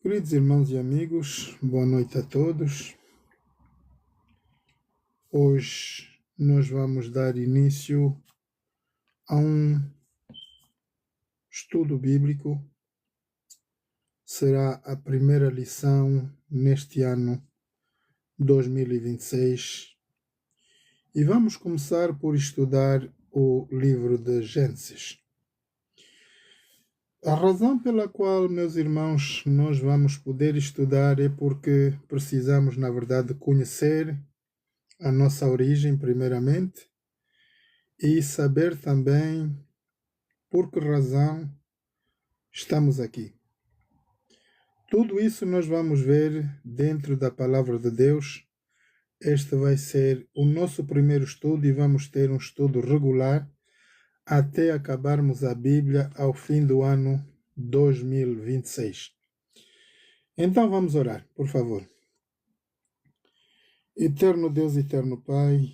Queridos irmãos e amigos, boa noite a todos. Hoje nós vamos dar início a um estudo bíblico. Será a primeira lição neste ano 2026 e vamos começar por estudar o livro de Gênesis. A razão pela qual, meus irmãos, nós vamos poder estudar é porque precisamos, na verdade, conhecer a nossa origem, primeiramente, e saber também por que razão estamos aqui. Tudo isso nós vamos ver dentro da Palavra de Deus. Este vai ser o nosso primeiro estudo e vamos ter um estudo regular até acabarmos a Bíblia ao fim do ano 2026. Então vamos orar, por favor. Eterno Deus, eterno Pai,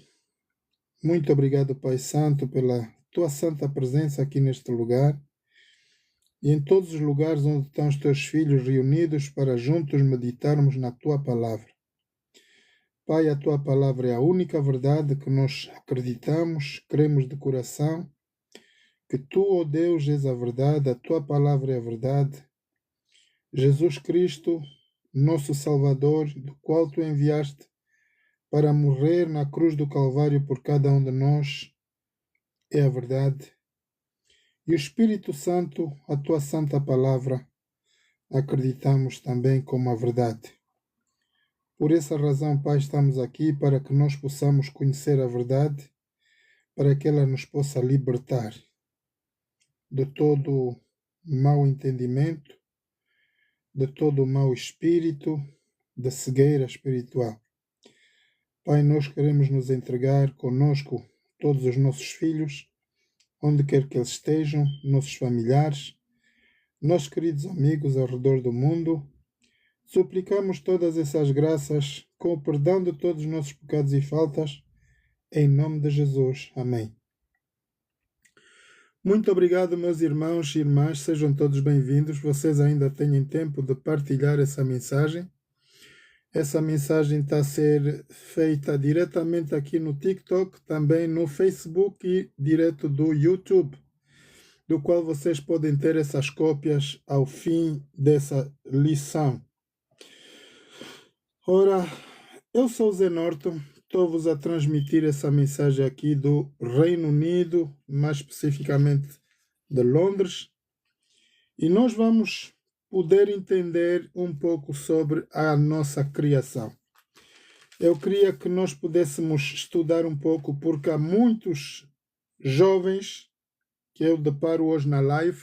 muito obrigado, Pai Santo, pela Tua santa presença aqui neste lugar e em todos os lugares onde estão os Teus filhos reunidos para juntos meditarmos na Tua Palavra. Pai, a Tua Palavra é a única verdade que nós acreditamos, cremos de coração, que Tu, ó Deus, és a verdade, a Tua Palavra é a verdade. Jesus Cristo, nosso Salvador, do qual Tu enviaste para morrer na cruz do Calvário por cada um de nós, é a verdade. E o Espírito Santo, a Tua Santa Palavra, acreditamos também como a verdade. Por essa razão, Pai, estamos aqui para que nós possamos conhecer a verdade, para que ela nos possa libertar de todo mau entendimento, de todo mau espírito, de cegueira espiritual. Pai, nós queremos nos entregar conosco, todos os nossos filhos, onde quer que eles estejam, nossos familiares, nossos queridos amigos ao redor do mundo. Suplicamos todas essas graças com o perdão de todos os nossos pecados e faltas, em nome de Jesus. Amém. Muito obrigado, meus irmãos e irmãs, sejam todos bem-vindos. Vocês ainda têm tempo de partilhar essa mensagem. Essa mensagem está a ser feita diretamente aqui no TikTok, também no Facebook e direto do YouTube, do qual vocês podem ter essas cópias ao fim dessa lição. Ora, eu sou o Zé Norton, estou-vos a transmitir essa mensagem aqui do Reino Unido, mais especificamente de Londres, e nós vamos poder entender um pouco sobre a nossa criação. Eu queria que nós pudéssemos estudar um pouco, porque há muitos jovens que eu deparo hoje na live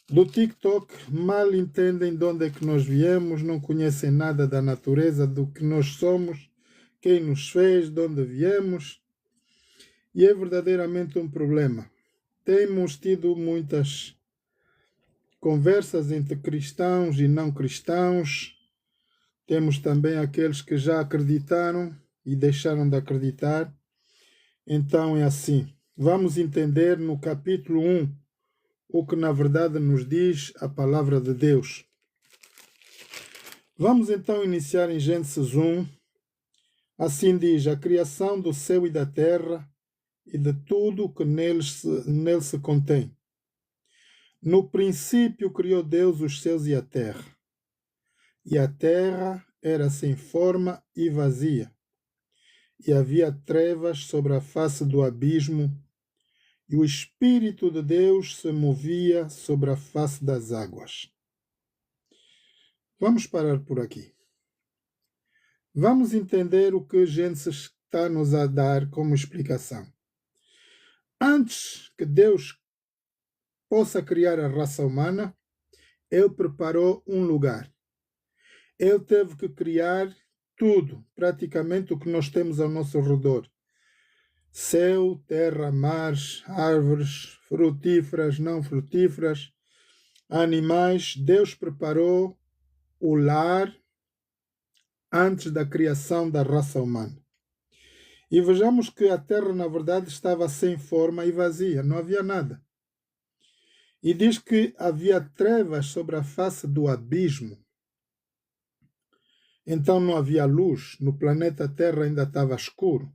do TikTok mal entendem de onde é que nós viemos, não conhecem nada da natureza, do que nós somos, quem nos fez, de onde viemos, e é verdadeiramente um problema. Temos tido muitas conversas entre cristãos e não cristãos. Temos também aqueles que já acreditaram e deixaram de acreditar. Então é assim. Vamos entender no capítulo 1 o que na verdade nos diz a palavra de Deus. Vamos então iniciar em Gênesis 1. Assim diz: a criação do céu e da terra e de tudo que nele se contém. No princípio criou Deus os céus e a terra era sem forma e vazia, e havia trevas sobre a face do abismo, e o Espírito de Deus se movia sobre a face das águas. Vamos parar por aqui. Vamos entender o que Gênesis está nos a dar como explicação. Antes que Deus possa criar a raça humana, Ele preparou um lugar. Ele teve que criar tudo, praticamente o que nós temos ao nosso redor. Céu, terra, mares, árvores, frutíferas, não frutíferas, animais. Deus preparou o lar antes da criação da raça humana. E vejamos que a terra, na verdade, estava sem forma e vazia, não havia nada. E diz que havia trevas sobre a face do abismo. Então não havia luz, no planeta Terra ainda estava escuro.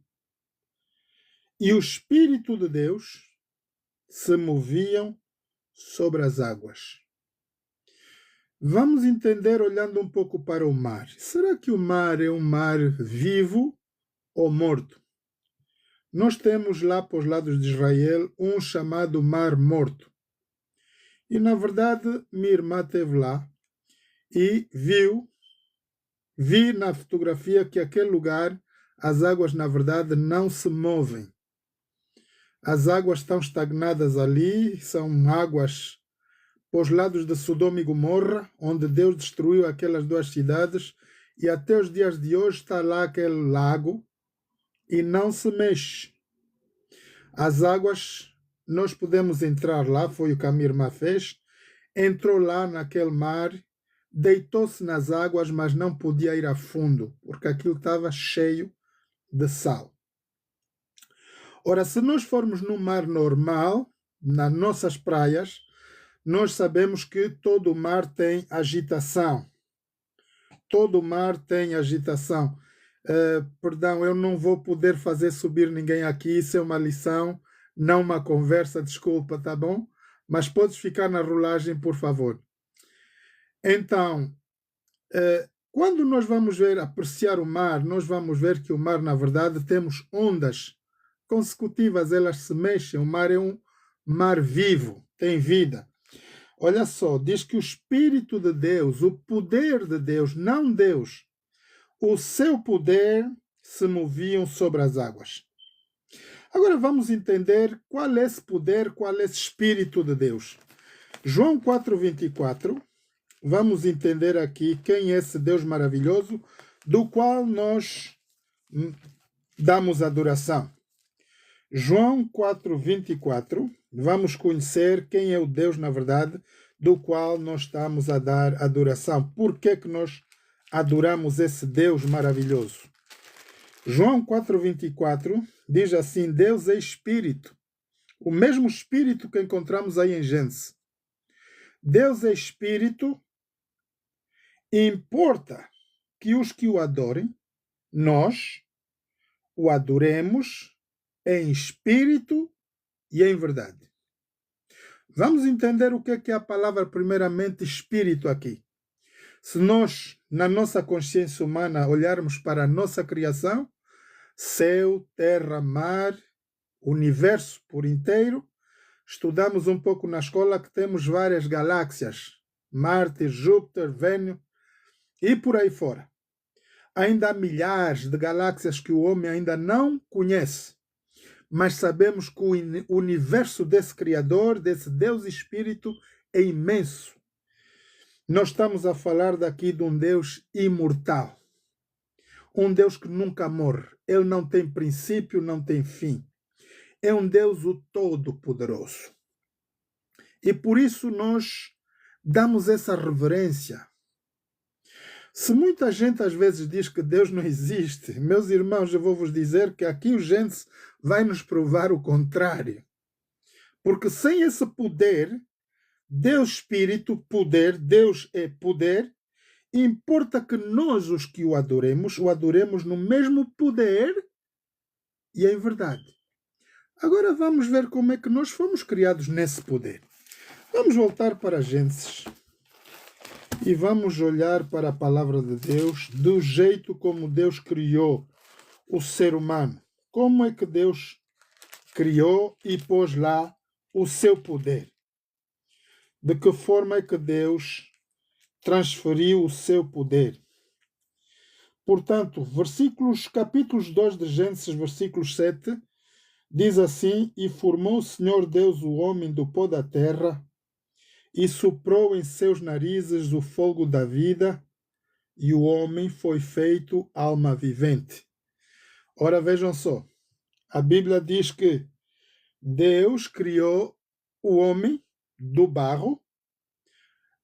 E o Espírito de Deus se moviam sobre as águas. Vamos entender olhando um pouco para o mar. Será que o mar é um mar vivo ou morto? Nós temos lá para os lados de Israel um chamado Mar Morto. E na verdade minha irmã esteve lá e vi na fotografia que aquele lugar, as águas na verdade não se movem. As águas estão estagnadas ali, são águas para os lados de Sodoma e Gomorra, onde Deus destruiu aquelas duas cidades, e até os dias de hoje está lá aquele lago e não se mexe. As águas, nós podemos entrar lá, foi o que a minha irmã fez, entrou lá naquele mar, deitou-se nas águas, mas não podia ir a fundo, porque aquilo estava cheio de sal. Ora, se nós formos no mar normal, nas nossas praias, nós sabemos que todo o mar tem agitação. Todo o mar tem agitação. Perdão, eu não vou poder fazer subir ninguém aqui, isso é uma lição, não uma conversa, desculpa, tá bom? Mas podes ficar na rolagem, por favor. Então, quando nós vamos apreciar o mar, nós vamos ver que o mar, na verdade, temos ondas consecutivas, elas se mexem. O mar é um mar vivo, tem vida. Olha só, diz que o Espírito de Deus, o poder de Deus, não Deus, o seu poder se moviam sobre as águas. Agora vamos entender qual é esse poder, qual é esse Espírito de Deus. João 4:24, vamos entender aqui quem é esse Deus maravilhoso, do qual nós damos adoração. João 4:24, vamos conhecer quem é o Deus, na verdade, do qual nós estamos a dar adoração. Por que que nós adoramos esse Deus maravilhoso? João 4:24 diz assim: Deus é Espírito, o mesmo Espírito que encontramos aí em Gênesis. Deus é Espírito, e importa que os que o adorem, nós o adoremos em espírito e em verdade. Vamos entender o que é a palavra, primeiramente, espírito aqui. Se nós, na nossa consciência humana, olharmos para a nossa criação, céu, terra, mar, universo por inteiro, estudamos um pouco na escola que temos várias galáxias, Marte, Júpiter, Vênus e por aí fora. Ainda há milhares de galáxias que o homem ainda não conhece. Mas sabemos que o universo desse Criador, desse Deus Espírito, é imenso. Nós estamos a falar daqui de um Deus imortal. Um Deus que nunca morre. Ele não tem princípio, não tem fim. É um Deus o Todo-Poderoso. E por isso nós damos essa reverência. Se muita gente às vezes diz que Deus não existe, meus irmãos, eu vou vos dizer que aqui o Gênesis vai nos provar o contrário. Porque sem esse poder, Deus Espírito, poder, Deus é poder, importa que nós, os que o adoremos no mesmo poder e em verdade. Agora vamos ver como é que nós fomos criados nesse poder. Vamos voltar para Gênesis. E vamos olhar para a palavra de Deus do jeito como Deus criou o ser humano. Como é que Deus criou e pôs lá o seu poder? De que forma é que Deus transferiu o seu poder? Portanto, capítulos 2 de Gênesis, versículo 7, diz assim: E formou o Senhor Deus o homem do pó da terra, e soprou em seus narizes o fogo da vida, e o homem foi feito alma vivente. Ora, vejam só, a Bíblia diz que Deus criou o homem do barro,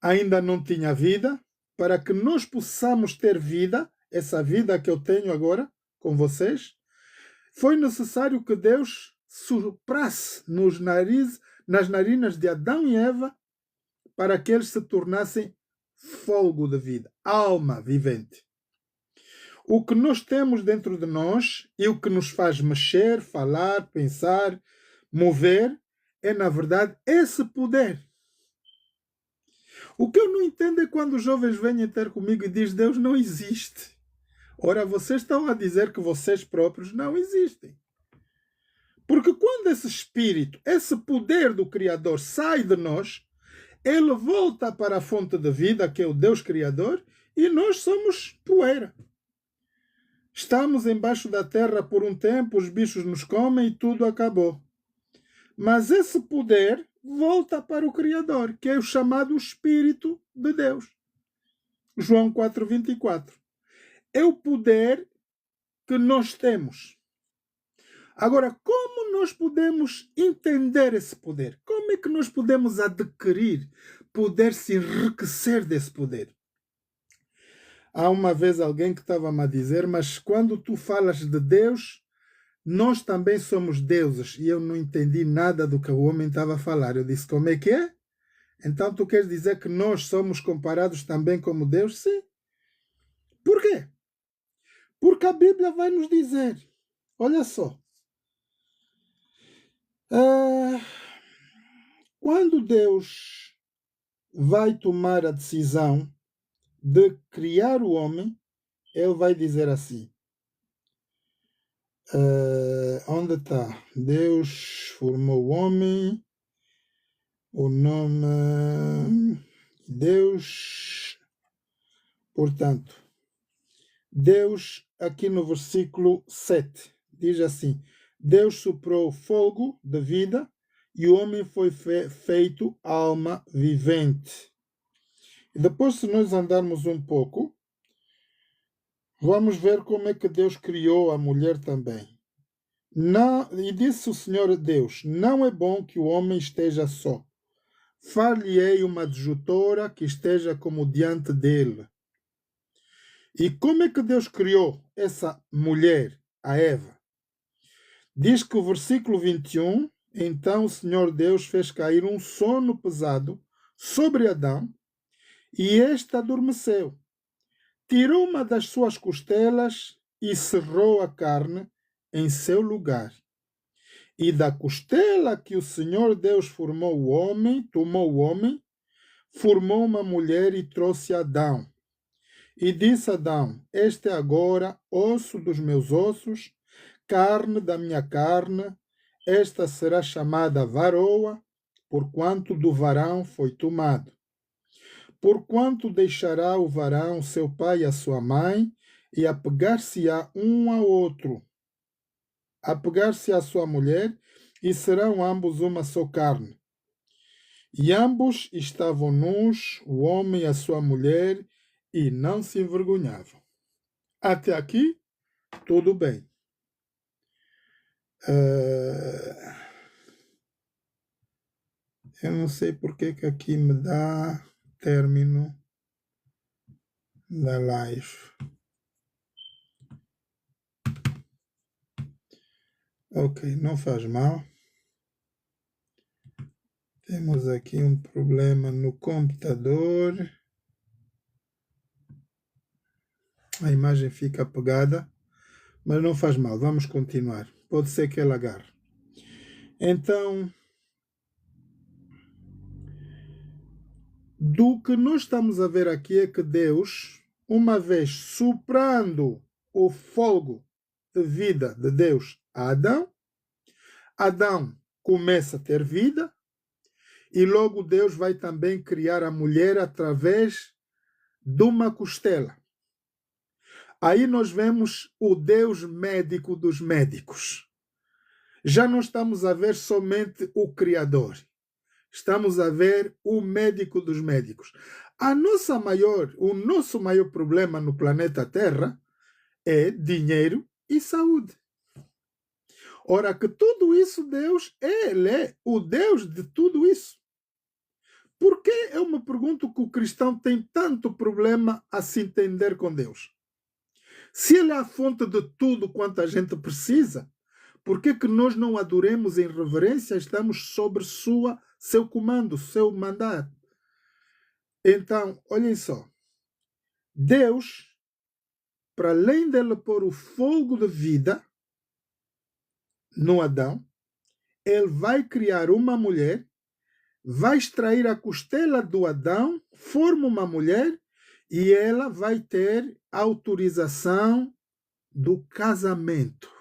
ainda não tinha vida, para que nós possamos ter vida, essa vida que eu tenho agora com vocês, foi necessário que Deus soprasse nas narinas de Adão e Eva para que eles se tornassem fôlego de vida, alma vivente. O que nós temos dentro de nós e o que nos faz mexer, falar, pensar, mover, é, na verdade, esse poder. O que eu não entendo é quando os jovens vêm ter comigo e dizem: Deus não existe. Ora, vocês estão a dizer que vocês próprios não existem. Porque quando esse espírito, esse poder do Criador sai de nós, ele volta para a fonte da vida, que é o Deus Criador, e nós somos poeira. Estamos embaixo da terra por um tempo, os bichos nos comem e tudo acabou. Mas esse poder volta para o Criador, que é o chamado Espírito de Deus. João 4:24. É o poder que nós temos. Agora, como nós podemos entender esse poder? Como é que nós podemos adquirir, poder se enriquecer desse poder? Há uma vez alguém que estava-me a dizer: mas quando tu falas de Deus, nós também somos deuses. E eu não entendi nada do que o homem estava a falar. Eu disse: como é que é? Então tu queres dizer que nós somos comparados também como Deus? Sim. Por quê? Porque a Bíblia vai nos dizer, olha só, quando Deus vai tomar a decisão de criar o homem, ele vai dizer assim, onde está? Deus formou o homem, o nome Deus, portanto, Deus aqui no versículo 7 diz assim: Deus soprou fogo de vida e o homem foi feito alma vivente. E depois, se nós andarmos um pouco, vamos ver como é que Deus criou a mulher também. Não, e disse o Senhor Deus: não é bom que o homem esteja só. Far-lhe-ei uma adjutora que esteja como diante dele. E como é que Deus criou essa mulher, a Eva? Diz que o versículo 21, então o Senhor Deus fez cair um sono pesado sobre Adão, e este adormeceu. Tirou uma das suas costelas e cerrou a carne em seu lugar. E da costela que o Senhor Deus formou o homem, tomou o homem, formou uma mulher e trouxe Adão. E disse Adão: este é agora osso dos meus ossos, carne da minha carne, esta será chamada varoa, porquanto do varão foi tomado. Porquanto deixará o varão seu pai e a sua mãe, e apegar-se-á um ao outro, apegar-se à sua mulher, e serão ambos uma só carne. E ambos estavam nus, o homem e a sua mulher, e não se envergonhavam. Até aqui, tudo bem. Eu não sei porque que aqui me dá término da live. Ok, não faz mal. Temos aqui um problema no computador. A imagem fica apagada, mas não faz mal, vamos continuar. Pode ser que ela agarre. Então, do que nós estamos a ver aqui é que Deus, uma vez soprando o fogo de vida de Deus a Adão, Adão começa a ter vida, e logo Deus vai também criar a mulher através de uma costela. Aí nós vemos o Deus médico dos médicos. Já não estamos a ver somente o Criador. Estamos a ver o médico dos médicos. O nosso maior problema no planeta Terra é dinheiro e saúde. Ora, que tudo isso Deus, Ele é o Deus de tudo isso. Por que eu me pergunto que o cristão tem tanto problema a se entender com Deus? Se Ele é a fonte de tudo quanto a gente precisa, Por que que nós não adoremos em reverência? Estamos sobre seu comando, seu mandato. Então, olhem só. Deus, para além dele pôr o fogo de vida no Adão, ele vai criar uma mulher, vai extrair a costela do Adão, forma uma mulher e ela vai ter autorização do casamento.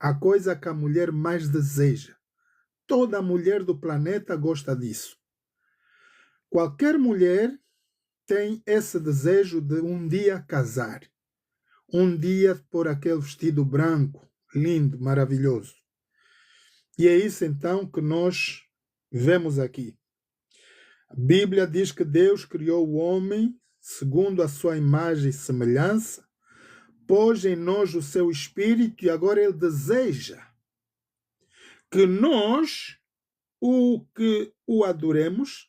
A coisa que a mulher mais deseja. Toda mulher do planeta gosta disso. Qualquer mulher tem esse desejo de um dia casar. Um dia pôr aquele vestido branco, lindo, maravilhoso. E é isso então que nós vemos aqui. A Bíblia diz que Deus criou o homem segundo a sua imagem e semelhança, pôs em nós o seu espírito e agora ele deseja que nós o adoremos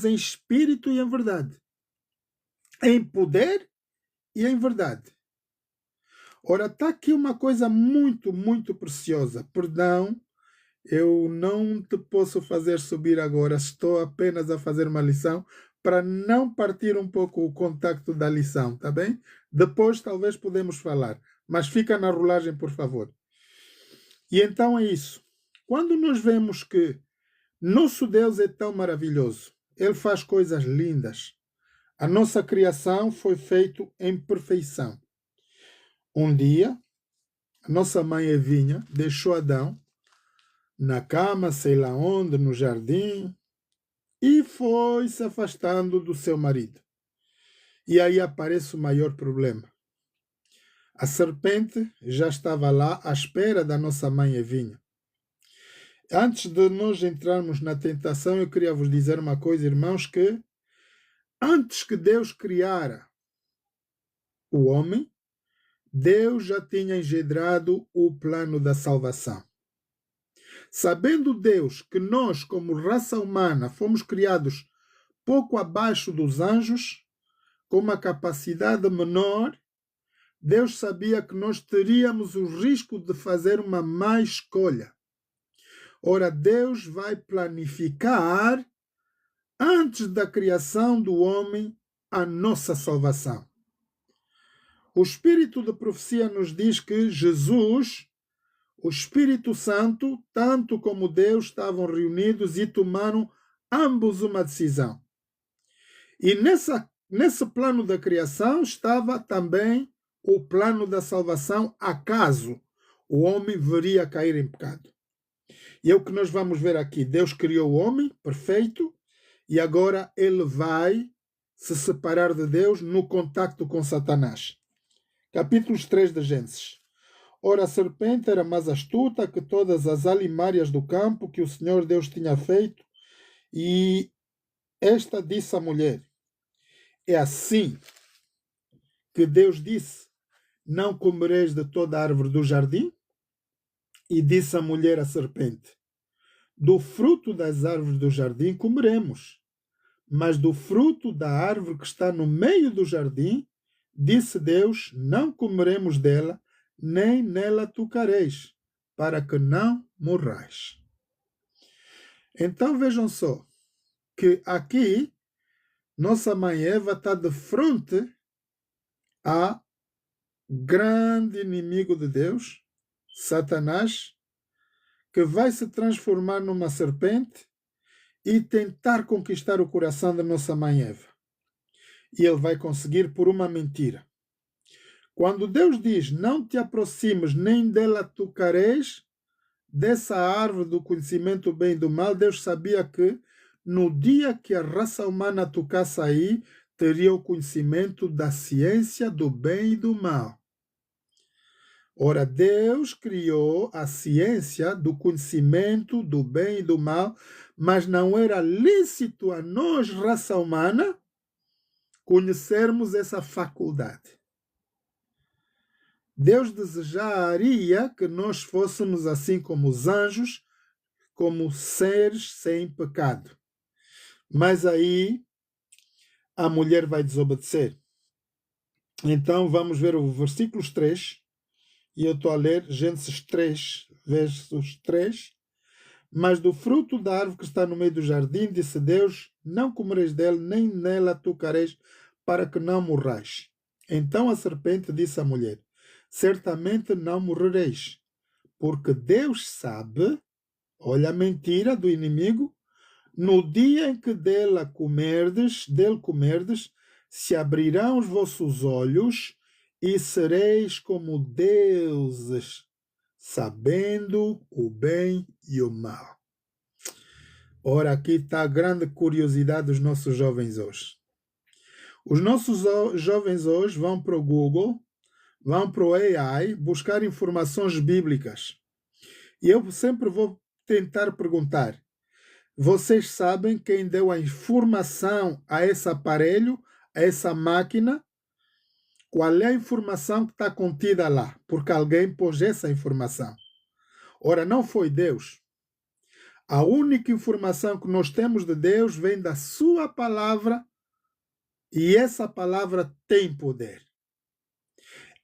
em espírito e em verdade. Em poder e em verdade. Ora, está aqui uma coisa muito, muito preciosa. Perdão, eu não te posso fazer subir agora. Estou apenas a fazer uma lição para não partir um pouco o contacto da lição, tá bem? Depois talvez podemos falar. Mas fica na rolagem, por favor. E então é isso. Quando nós vemos que nosso Deus é tão maravilhoso, Ele faz coisas lindas. A nossa criação foi feita em perfeição. Um dia, a nossa mãe Evinha deixou Adão na cama, sei lá onde, no jardim, e foi se afastando do seu marido. E aí aparece o maior problema. A serpente já estava lá à espera da nossa mãe Evinha. Antes de nós entrarmos na tentação, eu queria vos dizer uma coisa, irmãos, que antes que Deus criara o homem, Deus já tinha engendrado o plano da salvação. Sabendo Deus que nós, como raça humana, fomos criados pouco abaixo dos anjos, com uma capacidade menor, Deus sabia que nós teríamos o risco de fazer uma má escolha. Ora, Deus vai planificar, antes da criação do homem, a nossa salvação. O Espírito de profecia nos diz que Jesus, o Espírito Santo, tanto como Deus, estavam reunidos e tomaram ambos uma decisão. E nesse plano da criação estava também o plano da salvação, acaso o homem viria a cair em pecado. E é o que nós vamos ver aqui. Deus criou o homem perfeito e agora ele vai se separar de Deus no contacto com Satanás. Capítulos 3 de Gênesis. Ora, a serpente era mais astuta que todas as alimárias do campo que o Senhor Deus tinha feito, e esta disse à mulher: é assim que Deus disse: não comereis de toda a árvore do jardim? E disse a mulher à serpente: do fruto das árvores do jardim comeremos, mas do fruto da árvore que está no meio do jardim, disse Deus, não comeremos dela, nem nela tocareis, para que não morrais. Então vejam só, que aqui nossa mãe Eva está de frente a grande inimigo de Deus, Satanás, que vai se transformar numa serpente e tentar conquistar o coração da nossa mãe Eva. E ele vai conseguir por uma mentira. Quando Deus diz, não te aproximes, nem dela tocareis, dessa árvore do conhecimento do bem e do mal, Deus sabia que no dia que a raça humana tocasse aí, teria o conhecimento da ciência do bem e do mal. Ora, Deus criou a ciência do conhecimento do bem e do mal, mas não era lícito a nós, raça humana, conhecermos essa faculdade. Deus desejaria que nós fôssemos assim como os anjos, como seres sem pecado. Mas aí a mulher vai desobedecer. Então vamos ver o versículo 3, e eu estou a ler Gênesis 3, versos 3. Mas do fruto da árvore que está no meio do jardim, disse Deus, não comereis dele, nem nela tocareis, para que não morrais. Então a serpente disse à mulher, certamente não morrereis, porque Deus sabe, olha a mentira do inimigo, no dia em que dele comerdes, se abrirão os vossos olhos e sereis como deuses, sabendo o bem e o mal. Ora, aqui está a grande curiosidade dos nossos jovens hoje. Os nossos jovens hoje vão para o Google, vão para o AI, buscar informações bíblicas. E eu sempre vou tentar perguntar, vocês sabem quem deu a informação a esse aparelho, a essa máquina? Qual é a informação que está contida lá? Porque alguém pôs essa informação. Ora, não foi Deus. A única informação que nós temos de Deus vem da sua palavra e essa palavra tem poder.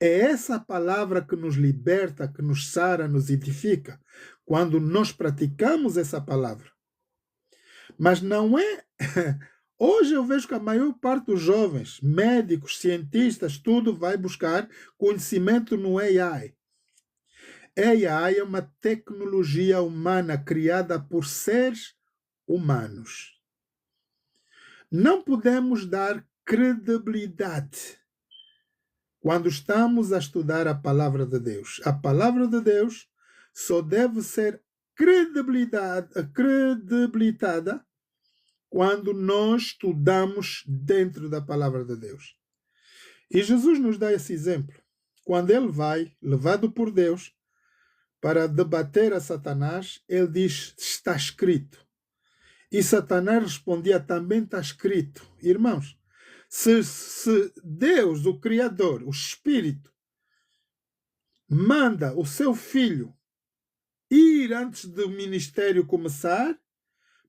É essa palavra que nos liberta, que nos sara, nos edifica, quando nós praticamos essa palavra. Mas não é... Hoje eu vejo que a maior parte dos jovens, médicos, cientistas, tudo vai buscar conhecimento no AI. AI é uma tecnologia humana criada por seres humanos. Não podemos dar credibilidade quando estamos a estudar a palavra de Deus. A palavra de Deus só deve ser credibilitada quando nós estudamos dentro da palavra de Deus. E Jesus nos dá esse exemplo. Quando ele vai, levado por Deus, para debater a Satanás, ele diz, está escrito. E Satanás respondia, também está escrito. Irmãos, se Deus, o Criador, o Espírito, manda o seu Filho ir antes do ministério começar,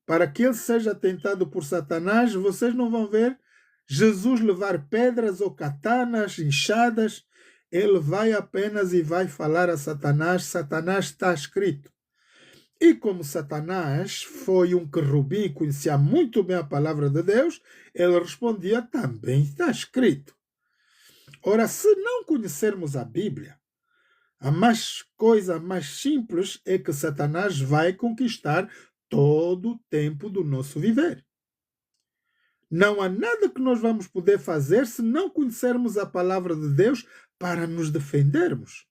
para que ele seja tentado por Satanás, vocês não vão ver Jesus levar pedras ou katanas, enxadas. Ele vai apenas e vai falar a Satanás, Satanás está escrito. E como Satanás foi um querubim e conhecia muito bem a palavra de Deus, ele respondia, também está escrito. Ora, se não conhecermos a Bíblia, a coisa mais simples é que Satanás vai conquistar todo o tempo do nosso viver. Não há nada que nós vamos poder fazer se não conhecermos a palavra de Deus para nos defendermos.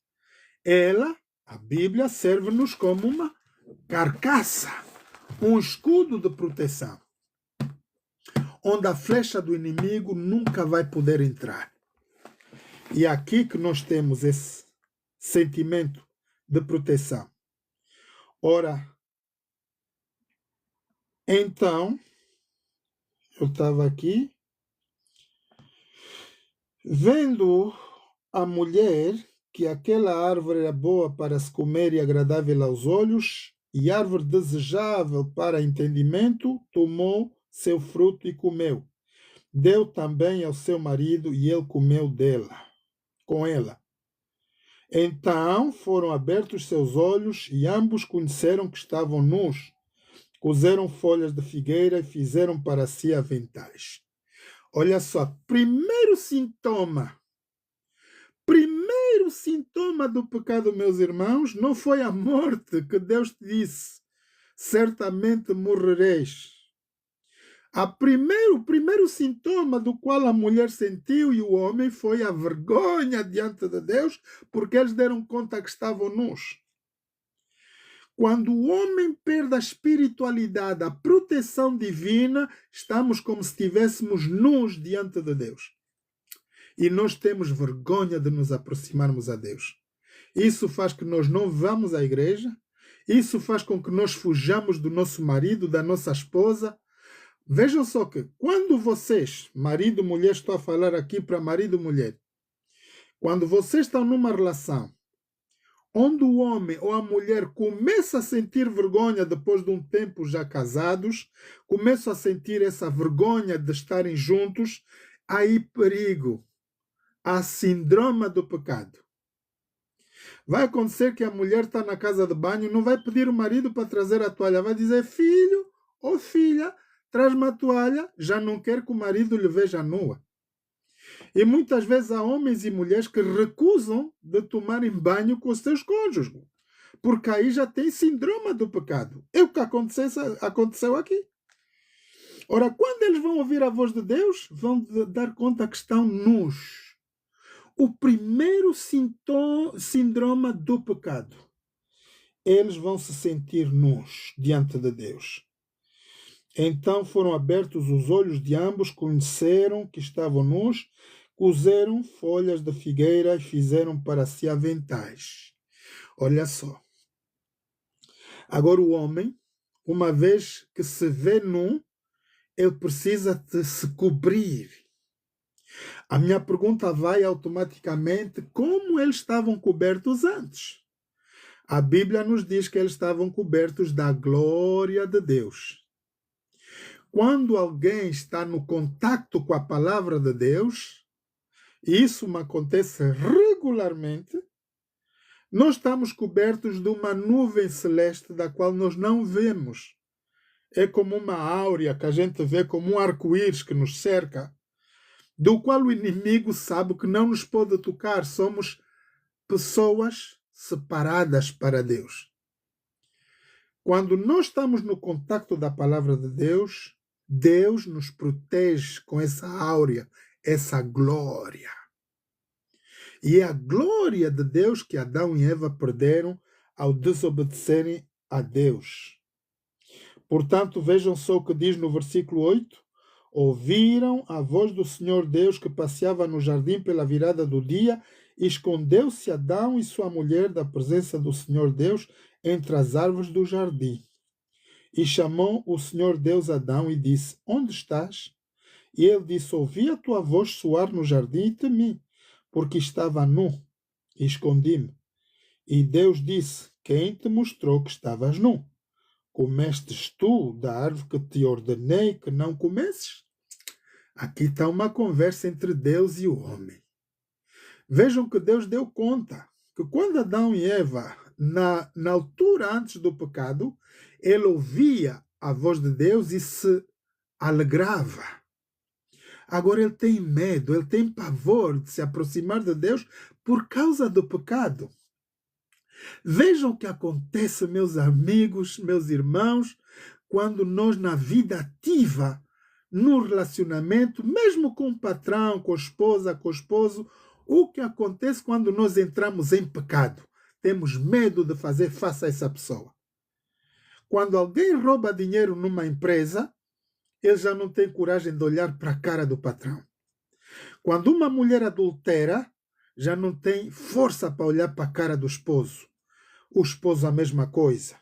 Ela, a Bíblia, serve-nos como uma carcaça, um escudo de proteção, onde a flecha do inimigo nunca vai poder entrar. E é aqui que nós temos esse sentimento de proteção. Ora, então, eu estava aqui, vendo a mulher que aquela árvore era boa para se comer e agradável aos olhos, e árvore desejável para entendimento, tomou seu fruto e comeu. Deu também ao seu marido, e ele comeu com ela. Então foram abertos seus olhos, e ambos conheceram que estavam nus. Cozeram folhas de figueira e fizeram para si aventais. Olha só, primeiro sintoma do pecado, meus irmãos, não foi a morte que Deus te disse, certamente morrereis. O primeiro sintoma do qual a mulher sentiu e o homem foi a vergonha diante de Deus, porque eles deram conta que estavam nus. Quando o homem perde a espiritualidade, a proteção divina, estamos como se estivéssemos nus diante de Deus. E nós temos vergonha de nos aproximarmos a Deus. Isso faz que nós não vamos à igreja. Isso faz com que nós fujamos do nosso marido, da nossa esposa. Vejam só que quando vocês, marido e mulher, estou a falar aqui para marido e mulher, quando vocês estão numa relação onde o homem ou a mulher começa a sentir vergonha depois de um tempo já casados, começam a sentir essa vergonha de estarem juntos, aí perigo. há síndrome do pecado. Vai acontecer que a mulher está na casa de banho, não vai pedir o marido para trazer a toalha, vai dizer, filho ou filha, traz-me a toalha, já não quer que o marido lhe veja nua. E muitas vezes há homens e mulheres que recusam de tomarem banho com os seus cônjuges, porque aí já tem síndrome do pecado. É o que aconteceu aqui. Ora, quando eles vão ouvir a voz de Deus, vão dar conta que estão nus. O primeiro síndrome do pecado. Eles vão se sentir nus diante de Deus. Então foram abertos os olhos de ambos, conheceram que estavam nus, cozeram folhas de figueira e fizeram para si aventais. Olha só. Agora o homem, uma vez que se vê nu, ele precisa de se cobrir. A minha pergunta vai automaticamente: como eles estavam cobertos antes? A Bíblia nos diz que eles estavam cobertos da glória de Deus. Quando alguém está no contato com a palavra de Deus, e isso me acontece regularmente, nós estamos cobertos de uma nuvem celeste da qual nós não vemos. É como uma áurea que a gente vê, como um arco-íris que nos cerca, do qual o inimigo sabe que não nos pode tocar. Somos pessoas separadas para Deus. Quando nós estamos no contacto da palavra de Deus, Deus nos protege com essa áurea, essa glória. E é a glória de Deus que Adão e Eva perderam ao desobedecerem a Deus. Portanto, vejam só o que diz no versículo 8. Ouviram a voz do Senhor Deus que passeava no jardim pela virada do dia, e escondeu-se Adão e sua mulher da presença do Senhor Deus entre as árvores do jardim. E chamou o Senhor Deus Adão e disse: onde estás? E ele disse: ouvi a tua voz soar no jardim e temi, porque estava nu, e escondi-me. E Deus disse: quem te mostrou que estavas nu? Comestes tu da árvore que te ordenei que não comesses? Aqui está uma conversa entre Deus e o homem. Vejam que Deus deu conta que quando Adão e Eva, na altura antes do pecado, ele ouvia a voz de Deus e se alegrava. Agora ele tem medo, ele tem pavor de se aproximar de Deus por causa do pecado. Vejam o que acontece, meus amigos, meus irmãos, quando nós na vida ativa, no relacionamento, mesmo com o patrão, com a esposa, com o esposo, o que acontece quando nós entramos em pecado? Temos medo de fazer face a essa pessoa. Quando alguém rouba dinheiro numa empresa, ele já não tem coragem de olhar para a cara do patrão. Quando uma mulher adultera, já não tem força para olhar para a cara do esposo. O esposo a mesma coisa.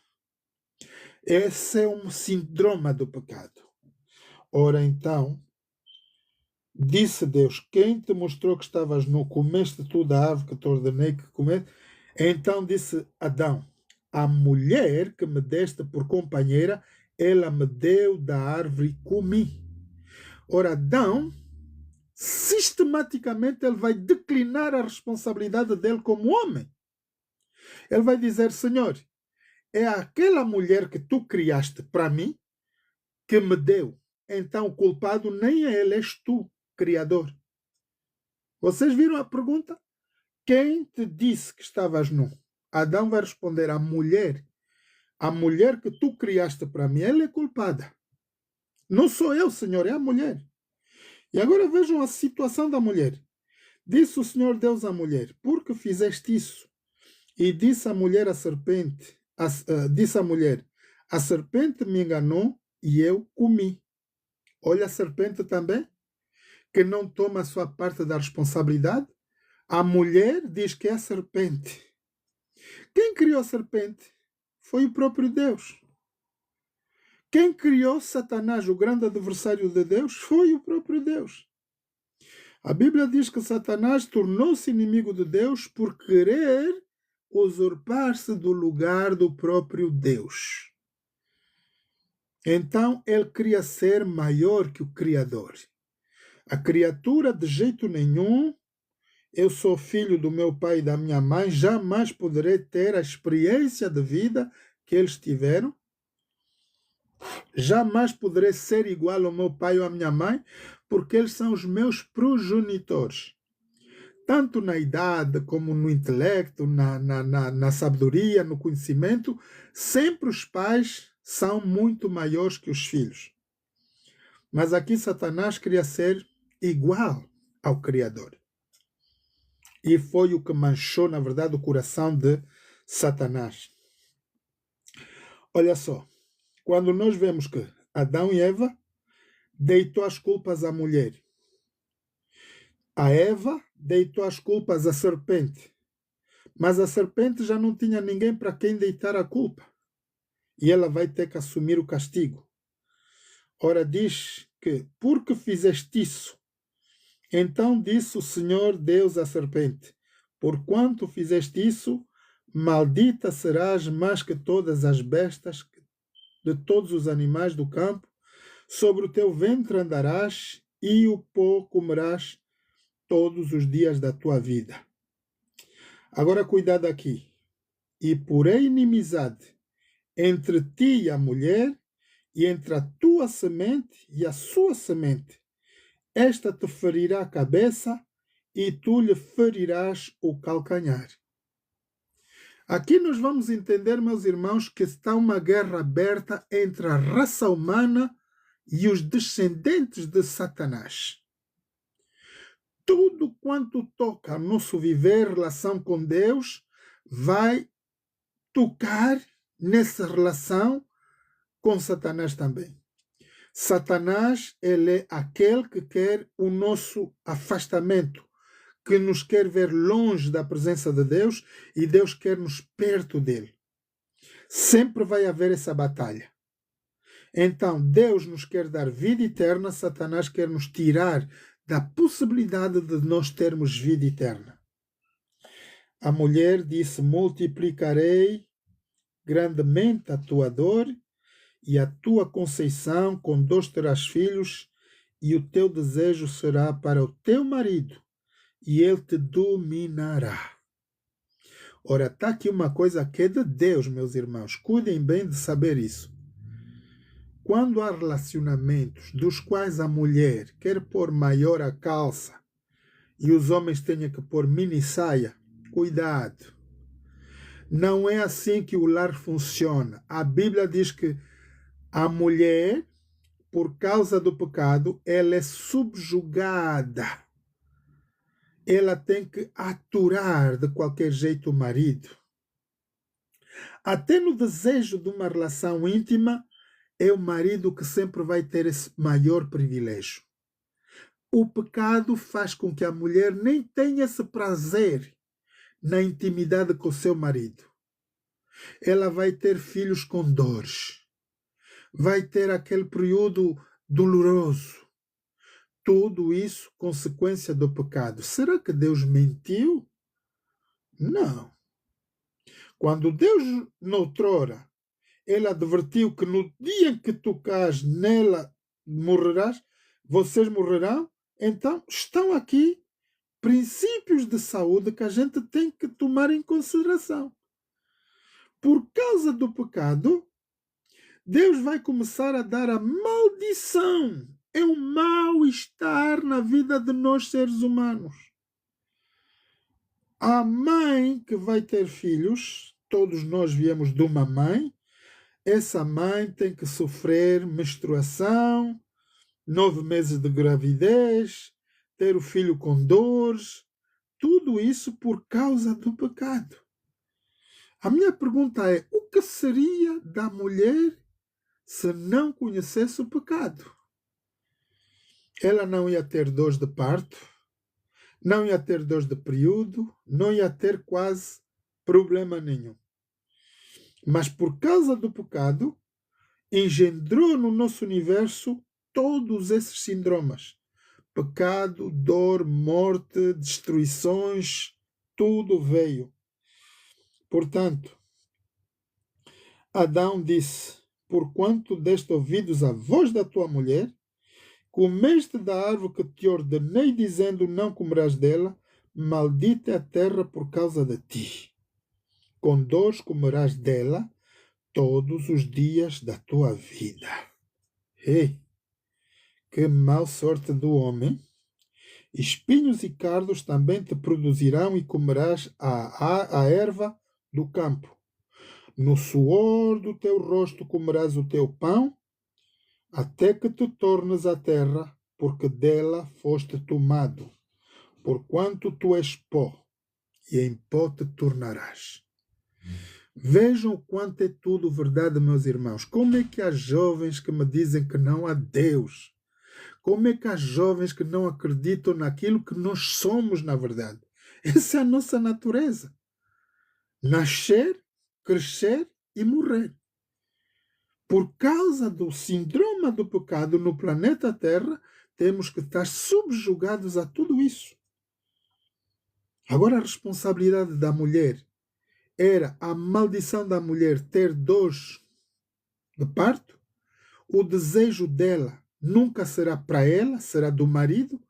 Esse é um síndrome do pecado. Ora então, disse Deus: quem te mostrou que estavas nu? Comeste tu da árvore que te ordenei que comeste? Então disse Adão: a mulher que me deste por companheira, ela me deu da árvore e comi. Ora, Adão, sistematicamente, ele vai declinar a responsabilidade dele como homem. Ele vai dizer: Senhor, é aquela mulher que tu criaste para mim que me deu. Então o culpado nem é ele, és tu, Criador. Vocês viram a pergunta? Quem te disse que estavas nu? Adão vai responder: a mulher. A mulher que tu criaste para mim, ela é culpada. Não sou eu, Senhor, é a mulher. E agora vejam a situação da mulher. Disse o Senhor Deus à mulher: por que fizeste isso? E disse a mulher à serpente, disse a mulher: a serpente me enganou e eu comi. Olha a serpente também, que não toma a sua parte da responsabilidade. A mulher diz que é a serpente. Quem criou a serpente? Foi o próprio Deus. Quem criou Satanás, o grande adversário de Deus? Foi o próprio Deus. A Bíblia diz que Satanás tornou-se inimigo de Deus por querer usurpar-se do lugar do próprio Deus. Então ele queria ser maior que o Criador. A criatura de jeito nenhum eu sou filho do meu pai e da minha mãe, jamais poderei ter a experiência de vida que eles tiveram. Jamais poderei ser igual ao meu pai ou à minha mãe, porque eles são os meus progenitores. Tanto na idade como no intelecto, na sabedoria, no conhecimento, sempre os pais são muito maiores que os filhos. Mas aqui Satanás queria ser igual ao Criador. E foi o que manchou, na verdade, o coração de Satanás. Olha só, quando nós vemos que Adão e Eva deitou as culpas à mulher, a Eva deitou as culpas à serpente, mas a serpente já não tinha ninguém para quem deitar a culpa. E ela vai ter que assumir o castigo. Ora, diz que, porque fizeste isso, então disse o Senhor Deus à serpente, porquanto fizeste isso, maldita serás mais que todas as bestas de todos os animais do campo, sobre o teu ventre andarás e o pó comerás todos os dias da tua vida. Agora cuidado aqui. E porém inimizade entre ti e a mulher, e entre a tua semente e a sua semente. Esta te ferirá a cabeça, e tu lhe ferirás o calcanhar. Aqui nós vamos entender, meus irmãos, que está uma guerra aberta entre a raça humana e os descendentes de Satanás. Tudo quanto toca ao nosso viver, relação com Deus, vai tocar nessa relação com Satanás também. Satanás, ele é aquele que quer o nosso afastamento, que nos quer ver longe da presença de Deus, e Deus quer nos perto dele. Sempre vai haver essa batalha. Então, Deus nos quer dar vida eterna, Satanás quer nos tirar da possibilidade de nós termos vida eterna. A mulher disse: multiplicarei grandemente a tua dor e a tua conceição, com 2 terás filhos, e o teu desejo será para o teu marido, e ele te dominará. Ora, está aqui uma coisa que é de Deus, meus irmãos. Cuidem bem de saber isso. Quando há relacionamentos dos quais a mulher quer pôr maior a calça e os homens têm que pôr mini saia, cuidado. Não é assim que o lar funciona. A Bíblia diz que a mulher, por causa do pecado, ela é subjugada. Ela tem que aturar de qualquer jeito o marido. Até no desejo de uma relação íntima, é o marido que sempre vai ter esse maior privilégio. O pecado faz com que a mulher nem tenha esse prazer na intimidade com o seu marido. Ela vai ter filhos com dores. Vai ter aquele período doloroso. Tudo isso consequência do pecado. Será que Deus mentiu? Não. Quando Deus, noutrora, ele advertiu que no dia em que tocares nela morrerás, vocês morrerão, então estão aqui princípios de saúde que a gente tem que tomar em consideração. Por causa do pecado, Deus vai começar a dar a maldição. É um mal-estar na vida de nós seres humanos. A mãe que vai ter filhos, todos nós viemos de uma mãe, essa mãe tem que sofrer menstruação, 9 meses de gravidez, ter o filho com dores, tudo isso por causa do pecado. A minha pergunta é: o que seria da mulher se não conhecesse o pecado? Ela não ia ter dores de parto, não ia ter dores de período, não ia ter quase problema nenhum. Mas por causa do pecado, engendrou no nosso universo todos esses síndromes. Pecado, dor, morte, destruições, tudo veio. Portanto, Adão disse: porquanto deste ouvidos à voz da tua mulher, comeste da árvore que te ordenei, dizendo: não comerás dela, maldita é a terra por causa de ti. Com dores comerás dela todos os dias da tua vida. Ei, que mau sorte do homem! Espinhos e cardos também te produzirão e comerás a erva do campo. No suor do teu rosto comerás o teu pão, até que te tornes a terra, porque dela foste tomado. Porquanto tu és pó, e em pó te tornarás. Vejam o quanto é tudo verdade, meus irmãos. Como é que há jovens que me dizem que não há Deus? Como é que há jovens que não acreditam naquilo que nós somos, na verdade? Essa é a nossa natureza. Nascer, crescer e morrer. Por causa do síndrome do pecado no planeta Terra, temos que estar subjugados a tudo isso. Agora a responsabilidade da mulher era a maldição da mulher ter dores de parto. O desejo dela nunca será para ela, será do marido.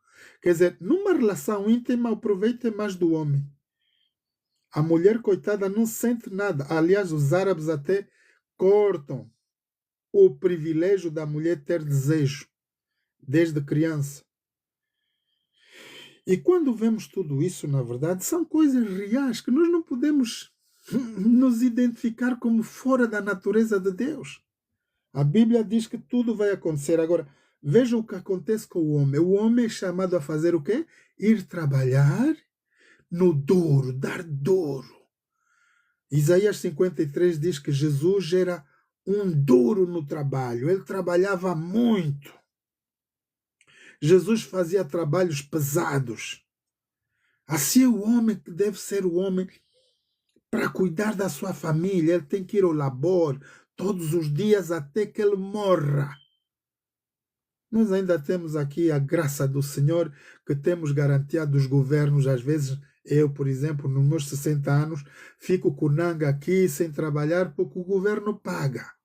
Quer dizer, numa relação íntima, o proveito é mais do homem. A mulher, coitada, não sente nada. Aliás, os árabes até cortam o privilégio da mulher ter desejo desde criança. E quando vemos tudo isso, na verdade, são coisas reais que nós não podemos nos identificar como fora da natureza de Deus. A Bíblia diz que tudo vai acontecer. Agora, veja o que acontece com o homem. O homem é chamado a fazer o quê? Ir trabalhar no duro, dar duro. Isaías 53 diz que Jesus era um duro no trabalho. Ele trabalhava muito. Jesus fazia trabalhos pesados. Assim é o homem que deve ser o homem para cuidar da sua família. Ele tem que ir ao labor todos os dias até que ele morra. Nós ainda temos aqui a graça do Senhor, que temos garantia dos governos. Às vezes, eu, por exemplo, nos meus 60 anos, fico com nanga aqui sem trabalhar porque o governo paga.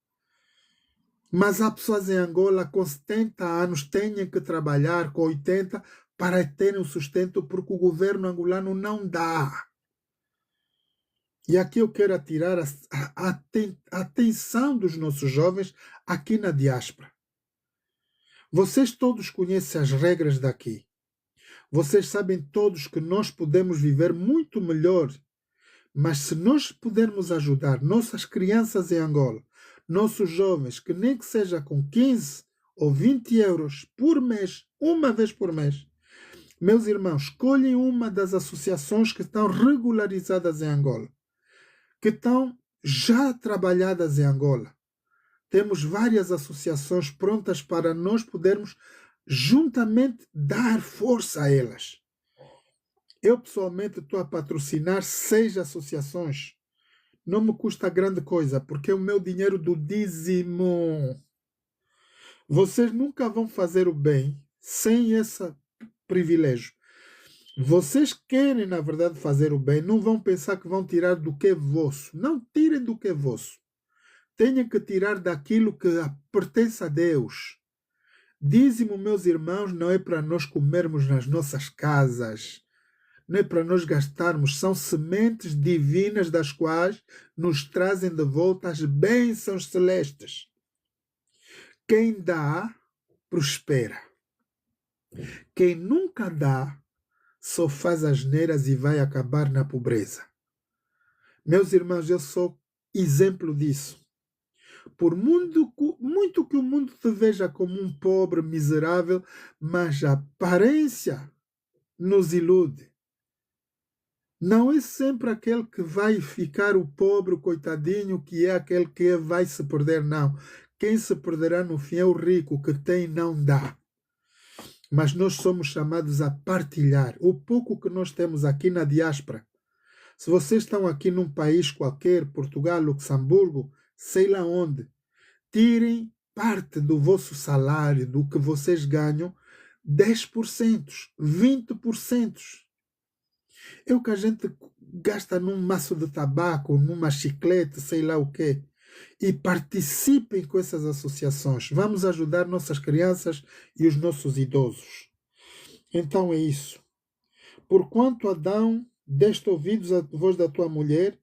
Mas há pessoas em Angola com 70 anos têm que trabalhar com 80 para terem o sustento porque o governo angolano não dá. E aqui eu quero atirar a atenção dos nossos jovens aqui na diáspora. Vocês todos conhecem as regras daqui. Vocês sabem todos que nós podemos viver muito melhor. Mas se nós pudermos ajudar nossas crianças em Angola, nossos jovens, que nem que seja com 15 ou 20 euros por mês, uma vez por mês, meus irmãos, escolhem uma das associações que estão regularizadas em Angola, que estão já trabalhadas em Angola. Temos várias associações prontas para nós podermos juntamente dar força a elas. Eu, pessoalmente, estou a patrocinar 6 associações. Não me custa grande coisa, porque é o meu dinheiro do dízimo. Vocês nunca vão fazer o bem sem esse privilégio. Vocês querem, na verdade, fazer o bem, não vão pensar que vão tirar do que é vosso. Não tirem do que é vosso. Tenham que tirar daquilo que pertence a Deus. Dízimo, meus irmãos, não é para nós comermos nas nossas casas. Não é para nós gastarmos. São sementes divinas das quais nos trazem de volta as bênçãos celestes. Quem dá, prospera. Quem nunca dá, só faz asneiras e vai acabar na pobreza. Meus irmãos, eu sou exemplo disso. Por muito que o mundo te veja como um pobre, miserável, mas a aparência nos ilude. Não é sempre aquele que vai ficar o pobre, o coitadinho, que é aquele que vai se perder, não. Quem se perderá no fim é o rico, que tem e não dá. Mas nós somos chamados a partilhar o pouco que nós temos aqui na diáspora. Se vocês estão aqui num país qualquer, Portugal, Luxemburgo, sei lá onde, tirem parte do vosso salário, do que vocês ganham, 10%, 20%. É o que a gente gasta num maço de tabaco, numa chiclete, sei lá o quê. E participem com essas associações. Vamos ajudar nossas crianças e os nossos idosos. Então é isso. Porquanto, Adão, deste ouvidos à voz da tua mulher,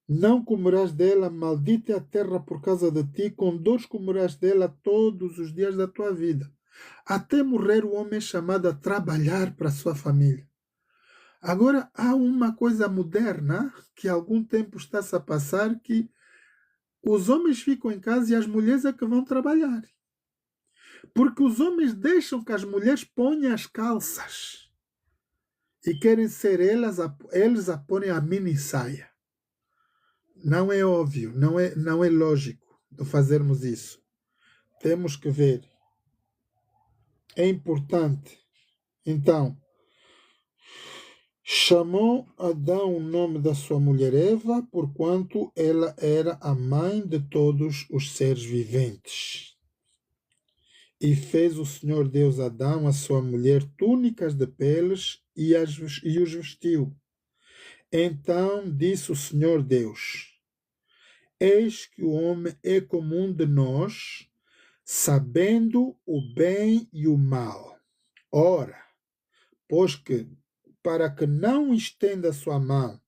não comerás dela, maldita é a terra por causa de ti, com dores comerás dela todos os dias da tua vida. Até morrer o homem é chamado a trabalhar para a sua família. Agora, há uma coisa moderna que há algum tempo está-se a passar, que os homens ficam em casa e as mulheres é que vão trabalhar. Porque os homens deixam que as mulheres ponham as calças e querem ser eles a porem a mini saia. Não é óbvio, não é lógico de fazermos isso. Temos que ver. É importante. Então, chamou Adão o nome da sua mulher Eva, porquanto ela era a mãe de todos os seres viventes. E fez o Senhor Deus a Adão, a sua mulher, túnicas de peles e os vestiu. Então disse o Senhor Deus: Eis que o homem é como um de nós, sabendo o bem e o mal. Ora, pois que, para que não estenda a sua mão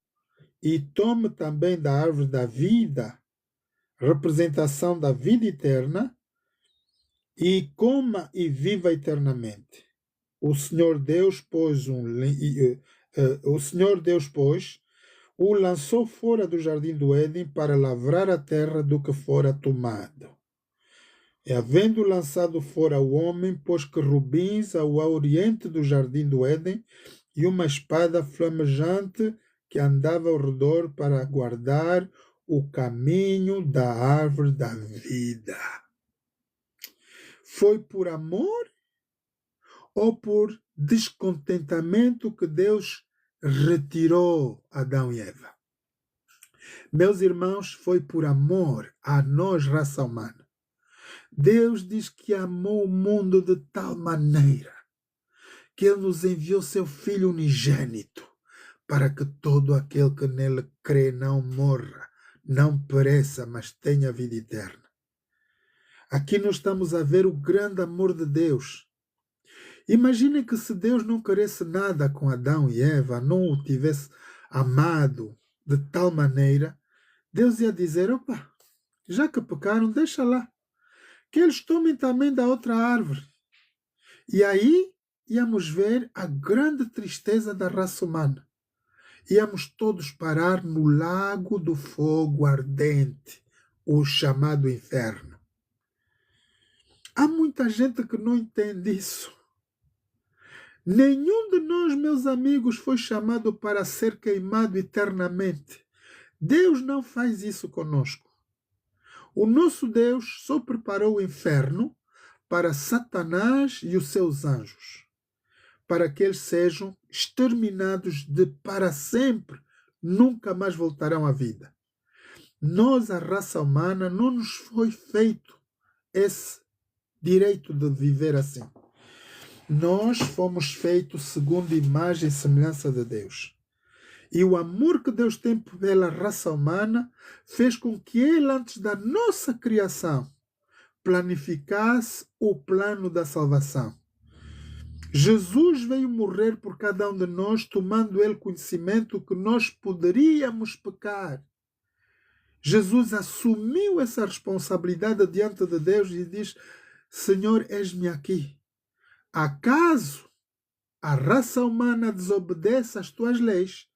e tome também da árvore da vida, representação da vida eterna, e coma e viva eternamente. O Senhor Deus, pois, o lançou fora do jardim do Éden para lavrar a terra do que fora tomado. E havendo lançado fora o homem, pôs querubins ao oriente do jardim do Éden e uma espada flamejante que andava ao redor para guardar o caminho da árvore da vida. Foi por amor ou por descontentamento que Deus retirou Adão e Eva? Meus irmãos, foi por amor a nós, raça humana. Deus diz que amou o mundo de tal maneira que Ele nos enviou seu Filho unigênito para que todo aquele que nele crê não morra, não pereça, mas tenha vida eterna. Aqui nós estamos a ver o grande amor de Deus. Imaginem que se Deus não queresse nada com Adão e Eva, não o tivesse amado de tal maneira, Deus ia dizer, opa, já que pecaram, deixa lá, que eles tomem também da outra árvore. E aí íamos ver a grande tristeza da raça humana. Íamos todos parar no lago do fogo ardente, o chamado inferno. Há muita gente que não entende isso. Nenhum de nós, meus amigos, foi chamado para ser queimado eternamente. Deus não faz isso conosco. O nosso Deus só preparou o inferno para Satanás e os seus anjos, para que eles sejam exterminados de para sempre, nunca mais voltarão à vida. Nós, a raça humana, não nos foi feito esse direito de viver assim. Nós fomos feitos segundo a imagem e semelhança de Deus. E o amor que Deus tem pela raça humana fez com que Ele, antes da nossa criação, planificasse o plano da salvação. Jesus veio morrer por cada um de nós, tomando Ele conhecimento que nós poderíamos pecar. Jesus assumiu essa responsabilidade diante de Deus e diz, Senhor, eis-me aqui. Acaso a raça humana desobedece às tuas leis,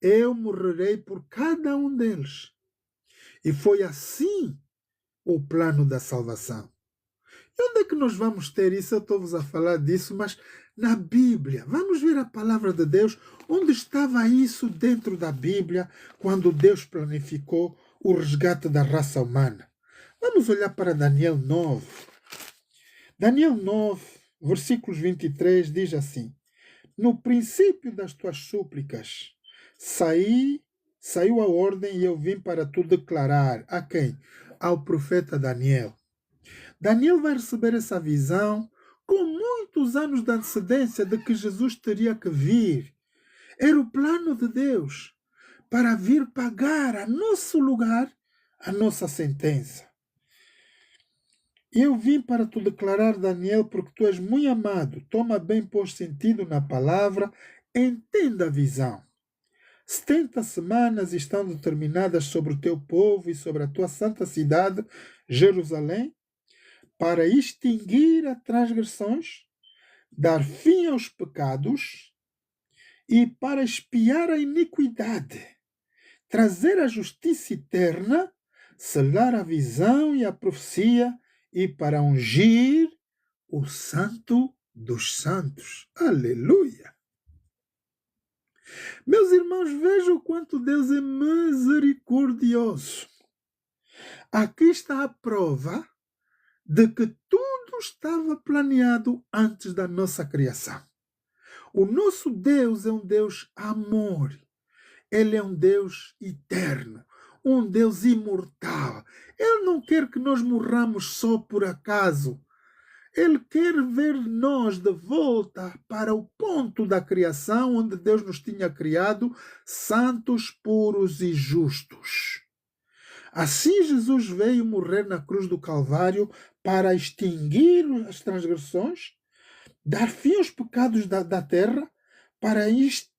eu morrerei por cada um deles. E foi assim o plano da salvação. E onde é que nós vamos ter isso? Eu estou-vos a falar disso, mas na Bíblia. Vamos ver a palavra de Deus. Onde estava isso dentro da Bíblia, quando Deus planificou o resgate da raça humana? Vamos olhar para Daniel 9. Daniel 9, versículos 23, diz assim, no princípio das tuas súplicas, saiu a ordem e eu vim para tu declarar. A quem? Ao profeta Daniel. Daniel vai receber essa visão com muitos anos de antecedência de que Jesus teria que vir. Era o plano de Deus para vir pagar a nosso lugar a nossa sentença. Eu vim para te declarar, Daniel, porque tu és muito amado. Toma bem por sentido na palavra, entenda a visão. 70 semanas estão determinadas sobre o teu povo e sobre a tua santa cidade, Jerusalém, para extinguir as transgressões, dar fim aos pecados e para expiar a iniquidade, trazer a justiça eterna, selar a visão e a profecia e para ungir o Santo dos Santos. Aleluia! Meus irmãos, vejam o quanto Deus é misericordioso. Aqui está a prova de que tudo estava planeado antes da nossa criação. O nosso Deus é um Deus amor. Ele é um Deus eterno, um Deus imortal. Ele não quer que nós morramos só por acaso. Ele quer ver nós de volta para o ponto da criação onde Deus nos tinha criado, santos, puros e justos. Assim Jesus veio morrer na cruz do Calvário para extinguir as transgressões, dar fim aos pecados da terra, para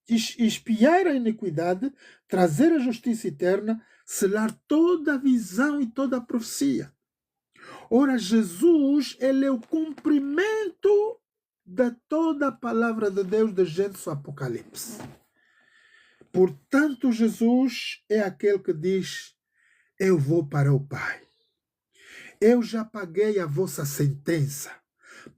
expiar a iniquidade, trazer a justiça eterna, selar toda a visão e toda a profecia. Ora, Jesus, ele é o cumprimento de toda a palavra de Deus de Gênesis ao Apocalipse. Portanto, Jesus é aquele que diz: eu vou para o Pai. Eu já paguei a vossa sentença.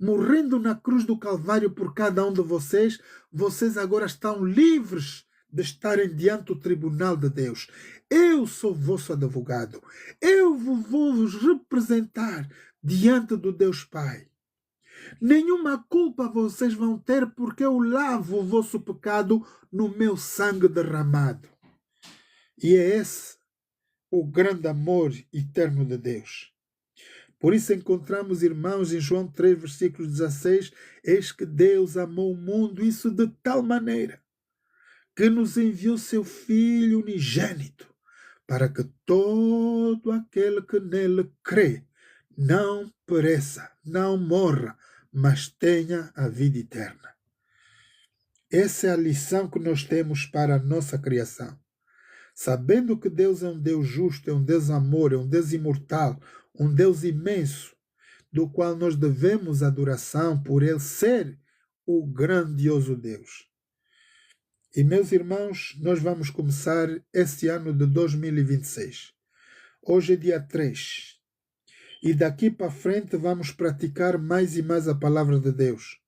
Morrendo na cruz do Calvário por cada um de vocês, vocês agora estão livres de estarem diante do tribunal de Deus. Eu sou vosso advogado. Eu vou vos representar diante do Deus Pai. Nenhuma culpa vocês vão ter, porque eu lavo o vosso pecado no meu sangue derramado. E é esse o grande amor eterno de Deus. Por isso encontramos, irmãos, em João 3, versículo 16, eis que Deus amou o mundo, isso de tal maneira, que nos enviou seu Filho unigênito, para que todo aquele que nele crê não pereça, não morra, mas tenha a vida eterna. Essa é a lição que nós temos para a nossa criação. Sabendo que Deus é um Deus justo, é um Deus amor, é um Deus imortal, um Deus imenso, do qual nós devemos adoração por Ele ser o grandioso Deus. E, meus irmãos, nós vamos começar este ano de 2026. Hoje é dia 3. E daqui para frente vamos praticar mais e mais a palavra de Deus.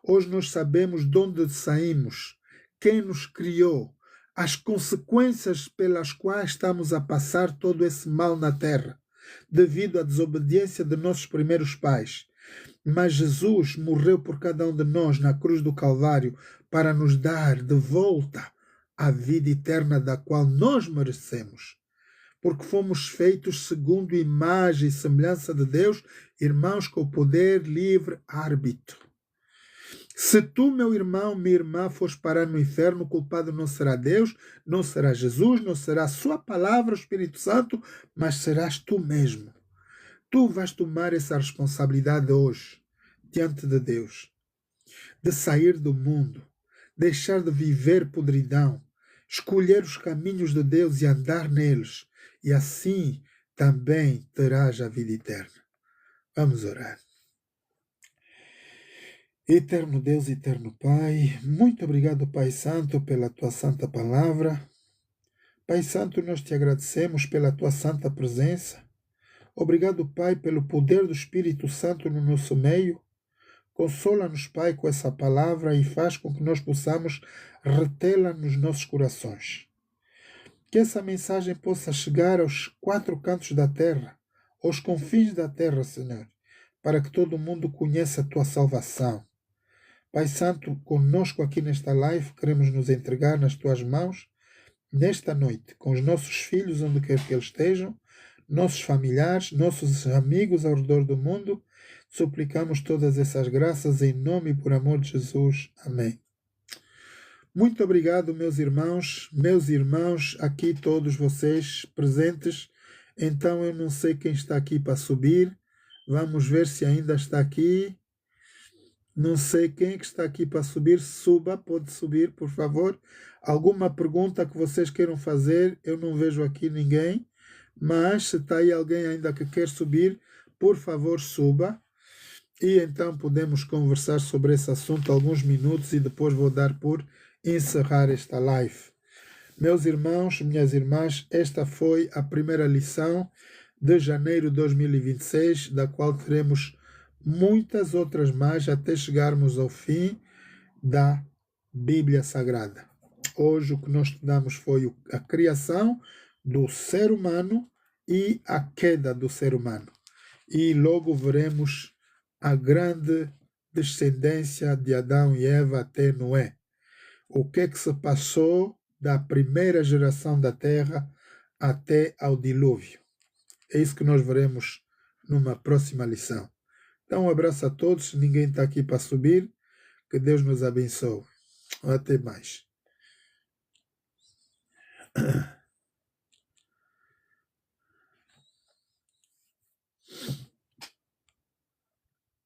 Hoje nós sabemos de onde saímos, quem nos criou, as consequências pelas quais estamos a passar todo esse mal na terra, devido à desobediência de nossos primeiros pais. Mas Jesus morreu por cada um de nós na cruz do Calvário para nos dar de volta a vida eterna da qual nós merecemos. Porque fomos feitos segundo a imagem e semelhança de Deus, irmãos, com o poder livre árbitro. Se tu, meu irmão, minha irmã, fores parar no inferno, o culpado não será Deus, não será Jesus, não será a sua palavra, o Espírito Santo, mas serás tu mesmo. Tu vais tomar essa responsabilidade hoje, diante de Deus, de sair do mundo, deixar de viver podridão, escolher os caminhos de Deus e andar neles, e assim também terás a vida eterna. Vamos orar. Eterno Deus, eterno Pai, muito obrigado, Pai Santo, pela Tua santa palavra. Pai Santo, nós te agradecemos pela Tua santa presença. Obrigado, Pai, pelo poder do Espírito Santo no nosso meio. Consola-nos, Pai, com essa palavra e faz com que nós possamos retê-la nos nossos corações. Que essa mensagem possa chegar aos 4 cantos da terra, aos confins da terra, Senhor, para que todo mundo conheça a Tua salvação. Pai Santo, conosco aqui nesta live, queremos nos entregar nas Tuas mãos, nesta noite, com os nossos filhos, onde quer que eles estejam, nossos familiares, nossos amigos ao redor do mundo. Suplicamos todas essas graças em nome e por amor de Jesus. Amém. Muito obrigado, meus irmãos, aqui todos vocês presentes. Então eu não sei quem está aqui para subir, Vamos ver se ainda está aqui. Não sei quem é que está aqui para subir. Suba, pode subir, por favor. Alguma pergunta que vocês queiram fazer? Eu não vejo aqui ninguém. Mas se está aí alguém ainda que quer subir, por favor, suba. E então podemos conversar sobre esse assunto alguns minutos e depois vou dar por encerrar esta live. Meus irmãos, minhas irmãs, esta foi a primeira lição de janeiro de 2026, da qual teremos muitas outras mais até chegarmos ao fim da Bíblia Sagrada. Hoje o que nós estudamos foi a criação do ser humano e a queda do ser humano. E logo veremos a grande descendência de Adão e Eva até Noé. O que é que se passou da primeira geração da Terra até ao dilúvio. É isso que nós veremos numa próxima lição. Então, um abraço a todos. Ninguém está aqui para subir. Que Deus nos abençoe. Até mais.